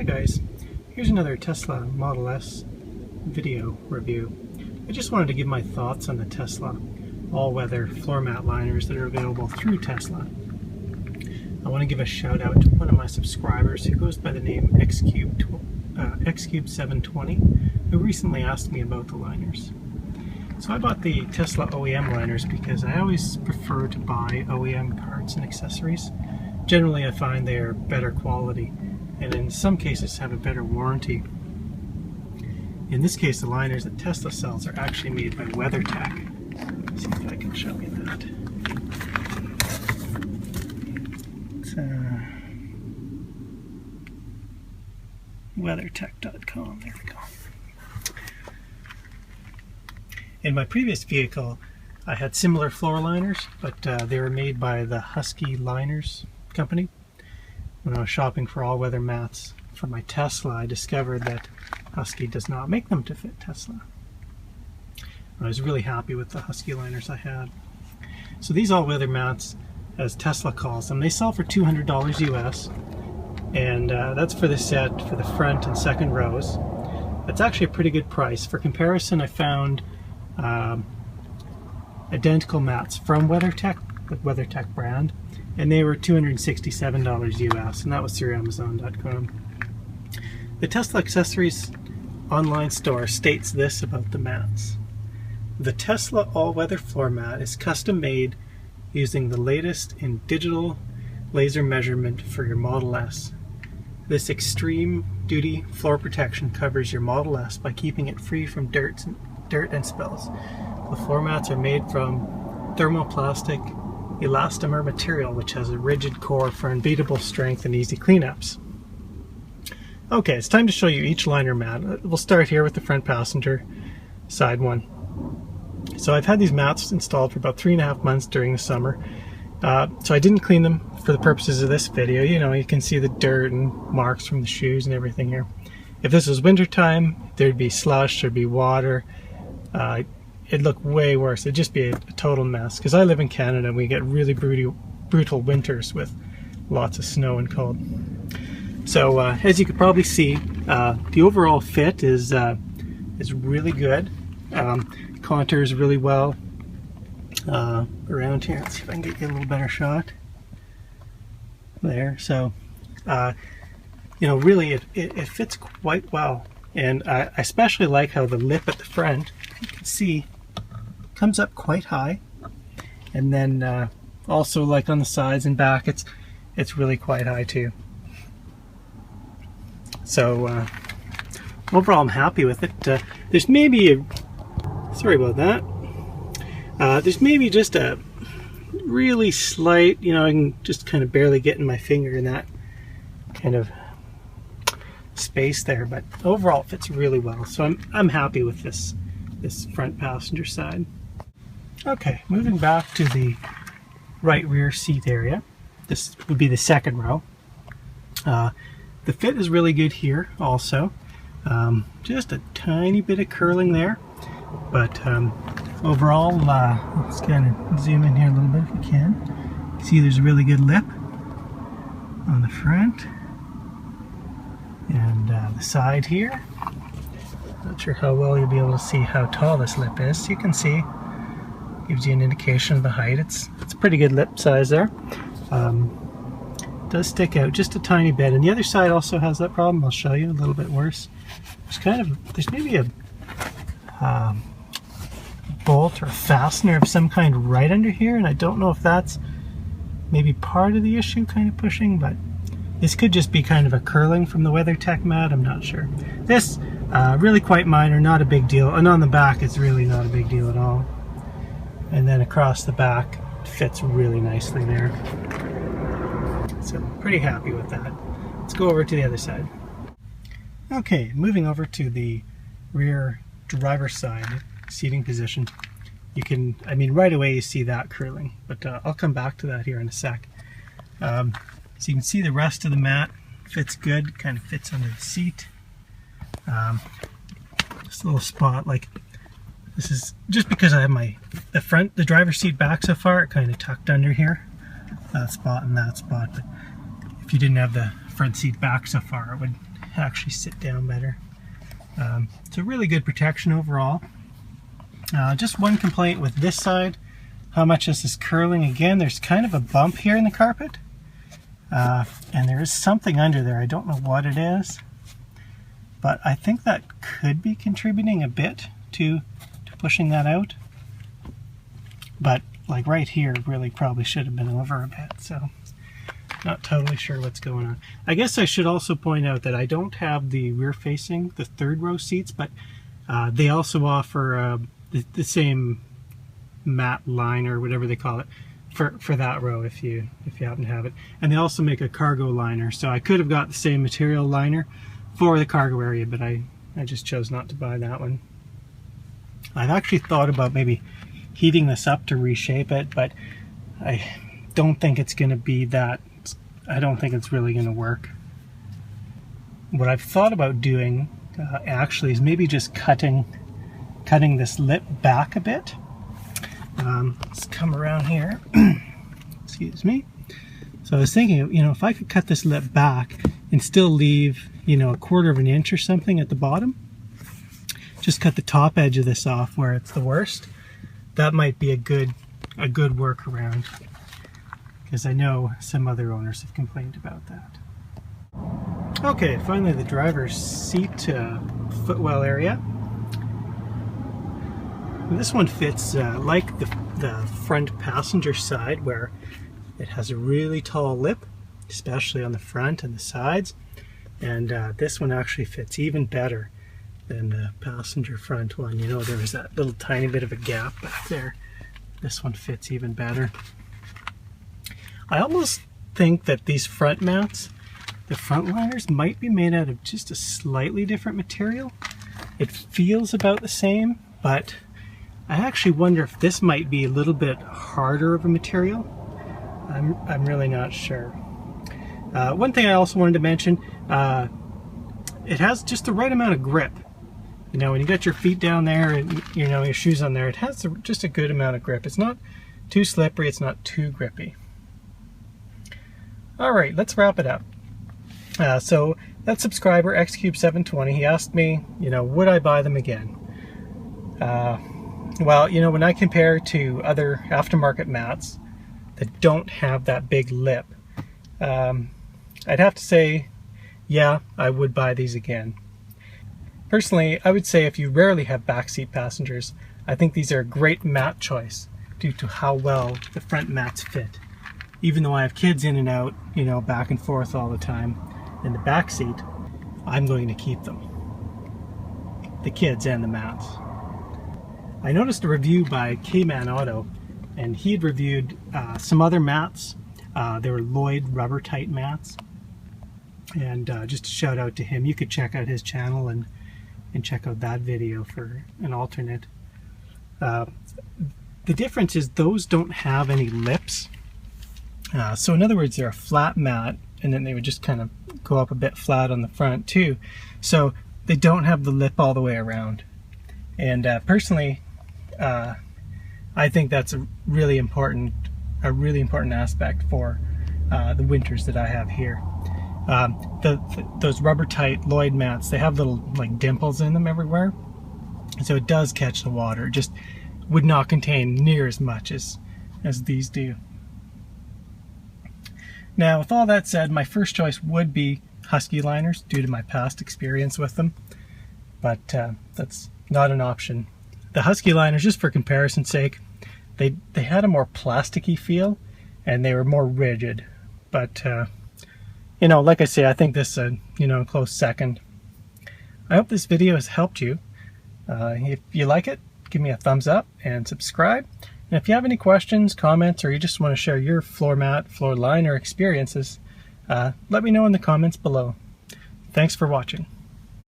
Hi guys, here's another Tesla Model S video review. I just wanted to give my thoughts on the Tesla all-weather floor mat liners that are available through Tesla. I want to give a shout out to one of my subscribers who goes by the name Xcube720, who recently asked me about the liners. So I bought the Tesla OEM liners because I always prefer to buy OEM parts and accessories. Generally I find they are better quality and in some cases have a better warranty. In this case, the liners that Tesla sells are actually made by WeatherTech. Let's see if I can show you that. It's WeatherTech.com. There we go. In my previous vehicle, I had similar floor liners, but they were made by the Husky Liners company. When I was shopping for all-weather mats for my Tesla, I discovered that Husky does not make them to fit Tesla. I was really happy with the Husky liners I had. So these all-weather mats, as Tesla calls them, they sell for $200 US, and that's for the set for the front and second rows. That's actually a pretty good price. For comparison, I found identical mats from WeatherTech, the WeatherTech brand, and they were $267 US, and that was through Amazon.com. The Tesla Accessories online store states this about the mats. The Tesla all-weather floor mat is custom made using the latest in digital laser measurement for your Model S. This extreme duty floor protection covers your Model S by keeping it free from dirt and spills. The floor mats are made from thermoplastic elastomer material, which has a rigid core for unbeatable strength and easy cleanups. Okay, it's time to show you each liner mat. We'll start here with the front passenger side one. So I've had these mats installed for about 3.5 months during the summer. So I didn't clean them for the purposes of this video. You know, you can see the dirt and marks from the shoes and everything here. If this was winter time, there'd be slush, there'd be water. It'd look way worse. It'd just be a total mess. Because I live in Canada and we get really brutal winters with lots of snow and cold. So as you could probably see, the overall fit is really good. Contours really well around here. Let's see if I can get you a little better shot there. So you know, really it fits quite well, and I especially like how the lip at the front, you can see, comes up quite high, and then also like on the sides and back, it's really quite high too. So overall I'm happy with it. There's maybe sorry about that. There's maybe just a really slight, you know, I can just kind of barely get in my finger in that kind of space there, but overall it fits really well. So I'm happy with this front passenger side. Okay, moving back to the right rear seat area. This would be the second row. The fit is really good here also. Just a tiny bit of curling there, but overall, let's kind of zoom in here a little bit if we can. See there's a really good lip on the front, and the side here. Not sure how well you'll be able to see how tall this lip is. You can see, gives you an indication of the height. It's a pretty good lip size there. Does stick out just a tiny bit, and the other side also has that problem. I'll show you a little bit worse. There's maybe a bolt or fastener of some kind right under here, and I don't know if that's maybe part of the issue, kind of pushing, but this could just be kind of a curling from the WeatherTech mat. I'm not sure. This really quite minor, not a big deal, and on the back it's really not a big deal at all. And then across the back fits really nicely there. So pretty happy with that. Let's go over to the other side. Okay, moving over to the rear driver's side seating position. You can, I mean, right away you see that curling, but I'll come back to that here in a sec. So you can see the rest of the mat fits good, kind of fits under the seat. This little spot, like, this is just because I have the driver's seat back so far, it kind of tucked under here. That spot and that spot, but if you didn't have the front seat back so far, it would actually sit down better. It's a really good protection overall. Just one complaint with this side, how much this is curling. Again, there's kind of a bump here in the carpet, and there is something under there. I don't know what it is, but I think that could be contributing a bit to pushing that out. But like right here, really probably should have been over a bit, so not totally sure what's going on. I guess I should also point out that I don't have the rear facing, the third row seats, but they also offer the same matte liner, whatever they call it, for that row if you happen to have it. And they also make a cargo liner, so I could have got the same material liner for the cargo area, but I just chose not to buy that one. I've actually thought about maybe heating this up to reshape it, but I don't think it's going to be that. I don't think it's really going to work. What I've thought about doing actually is maybe just cutting this lip back a bit. Let's come around here. Excuse me. So I was thinking, if I could cut this lip back and still leave, a 1/4 of an inch or something at the bottom, just cut the top edge of this off where it's the worst. That might be a good workaround, because I know some other owners have complained about that. Okay, finally the driver's seat footwell area. This one fits like the front passenger side, where it has a really tall lip, especially on the front and the sides, and this one actually fits even better than the passenger front one. There was that little tiny bit of a gap back there. This one fits even better. I almost think that these front mounts, the front liners, might be made out of just a slightly different material. It feels about the same, but I actually wonder if this might be a little bit harder of a material. I'm really not sure. One thing I also wanted to mention, it has just the right amount of grip. When you got your feet down there and your shoes on there, it has just a good amount of grip. It's not too slippery, it's not too grippy. All right, let's wrap it up. So that subscriber, XCube720, he asked me, would I buy them again? Well, when I compare to other aftermarket mats that don't have that big lip, I'd have to say, yeah, I would buy these again. Personally, I would say if you rarely have backseat passengers, I think these are a great mat choice due to how well the front mats fit. Even though I have kids in and out, back and forth all the time in the back seat, I'm going to keep them. The kids and the mats. I noticed a review by K-Man Auto, and he had reviewed some other mats. They were Lloyd rubber tight mats. And just a shout out to him. You could check out his channel and check out that video for an alternate. The difference is those don't have any lips. So in other words, they're a flat mat, and then they would just kind of go up a bit flat on the front too. So they don't have the lip all the way around. And personally, I think that's a really important aspect for the winters that I have here. Those rubber tight Lloyd mats, they have little like dimples in them everywhere, so it does catch the water. It just would not contain near as much as these do. Now, with all that said, my first choice would be Husky liners due to my past experience with them, but that's not an option. The Husky liners, just for comparison's sake, they had a more plasticky feel and they were more rigid, but like I say, I think this is a close second. I hope this video has helped you. If you like it, give me a thumbs up and subscribe. And if you have any questions, comments, or you just want to share your floor mat, floor liner experiences, let me know in the comments below. Thanks for watching.